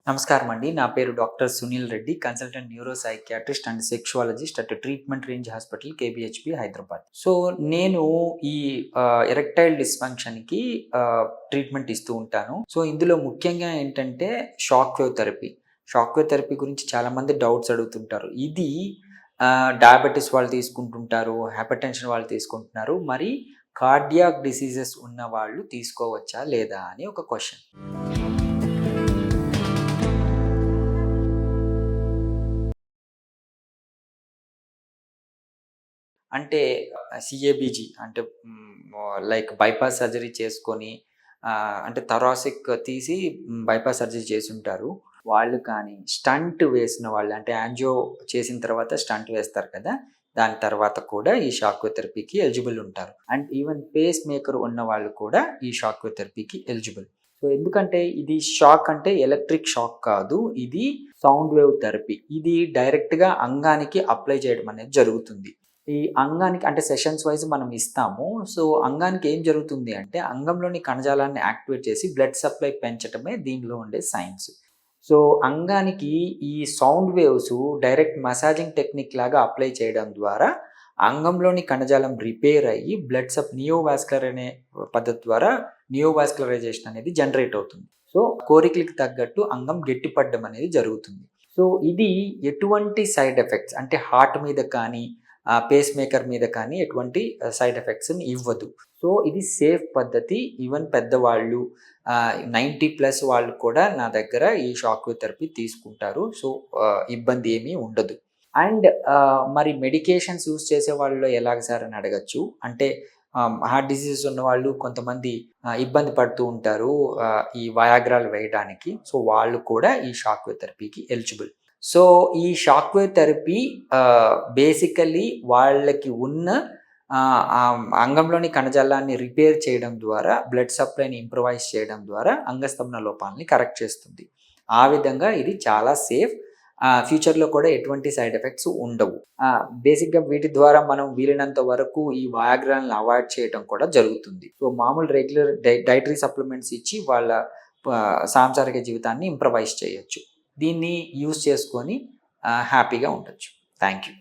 నమస్కారం అండి. నా పేరు doctor Sunil Reddy. Consultant neuropsychiatrist and sexologist at treatment range hospital KBHP Hyderabad. So, నేను ఈ ఎరెక్టైల్ డిస్‌ఫంక్షన్‌కి ట్రీట్మెంట్ ఇస్తూ ఉంటాను. సో, ఇందులో ముఖ్యంగా ఏంటంటే shock wave therapy. Shock wave therapy గురించి చాలామంది డౌట్స్ అడుగుతుంటారు. ఇది డయాబెటిస్ వాళ్ళు తీసుకుంటుంటారు, హైపర్‌టెన్షన్ వాళ్ళు తీసుకుంటున్నారు. మరి కార్డియాక్ డిసీజెస్ ఉన్న వాళ్ళు తీసుకోవచ్చా లేదా అని ఒక క్వెషన్. అంటే సీఏబీజీ అంటే లైక్ బైపాస్ సర్జరీ చేసుకొని అంటే థొరాసిక్ తీసి బైపాస్ సర్జరీ చేసుంటారు. వాళ్ళు కానీ స్టంట్ వేసిన వాళ్ళు అంటే యాంజియో చేసిన తర్వాత స్టంట్ వేస్తారు కదా! దాని తర్వాత కూడా ఈ షాక్ వేవ్ థెరపీకి ఎలిజిబుల్ ఉంటారు. అండ్ ఈవెన్ పేస్ మేకర్ ఉన్న వాళ్ళు కూడా ఈ షాక్ వేవ్ థెరపీకి ఎలిజిబుల్. సో, ఎందుకంటే ఇది షాక్ అంటే ఎలక్ట్రిక్ షాక్ కాదు. ఇది సౌండ్ వేవ్ థెరపీ. ఇది డైరెక్ట్‌గా అంగానికి అప్లై చేయడం అనేది జరుగుతుంది. ఈ అంగానికి అంటే సెషన్స్ వైస్ మనం ఇస్తాము. సో, అంగానికి ఏం జరుగుతుంది అంటే అంగంలోని కణజాలాన్ని యాక్టివేట్ చేసి బ్లడ్ సప్లై పెంచటమే దీనిలో ఉండే సైన్స్. సో, అంగానికి ఈ sound waves direct massaging technique లాగా అప్లై చేయడం ద్వారా అంగంలోని కణజాలం రిపేర్ అయ్యి బ్లడ్ నియోవాస్కులర్ అనే పద్ధతి ద్వారా నియోవాస్కులరైజేషన్ అనేది జనరేట్ అవుతుంది. సో, కోరికలకి తగ్గట్టు అంగం గట్టిపడడం అనేది జరుగుతుంది. సో, ఇది ఎటువంటి సైడ్ ఎఫెక్ట్స్ అంటే హార్ట్ మీద కానీ పేస్ మేకర్ మీద కానీ ఎటువంటి సైడ్ ఎఫెక్ట్స్‌ని ఇవ్వదు. సో, ఇది సేఫ్ పద్ధతి. ఈవెన్ పెద్దవాళ్ళు 90+ వాళ్ళు కూడా నా దగ్గర ఈ షాక్ వేవ్ థెరపీ తీసుకుంటారు. సో, ఇబ్బంది ఏమీ ఉండదు. అండ్ మరి మెడికేషన్స్ యూజ్ చేసే వాళ్ళలో ఎలాగ సార్ అని అడగొచ్చు. అంటే హార్ట్ డిసీజెస్ ఉన్నవాళ్ళు కొంతమంది ఇబ్బంది పడుతూ ఉంటారు ఈ వయాగ్రాలు వేయడానికి. సో, వాళ్ళు కూడా ఈ షాక్ వేవ్ థెరపీకి ఎలిజిబుల్. సో, ఈ షాక్ వేవ్ థెరపీ బేసికల్లీ వాళ్ళకి ఉన్న అంగంలోని కణజాలాన్ని రిపేర్ చేయడం ద్వారా, బ్లడ్ సప్లైని ఇంప్రూవైజ్ చేయడం ద్వారా అంగస్తంభన లోపాలని కరెక్ట్ చేస్తుంది. ఆ విధంగా ఇది చాలా సేఫ్. ఫ్యూచర్‌లో కూడా ఎటువంటి సైడ్ ఎఫెక్ట్స్ ఉండవు. బేసిక్‌గా వీటి ద్వారా మనం వీలైనంత వరకు ఈ వయాగ్రాలను అవాయిడ్ చేయడం కూడా జరుగుతుంది. సో, మామూలు రెగ్యులర్ డైటరీ సప్లిమెంట్స్ ఇచ్చి వాళ్ళ సాంసారిక జీవితాన్ని ఇంప్రవైజ్ చేయొచ్చు. దీన్ని యూజ్ చేసుకొని హ్యాపీగా ఉండొచ్చు. Thank you.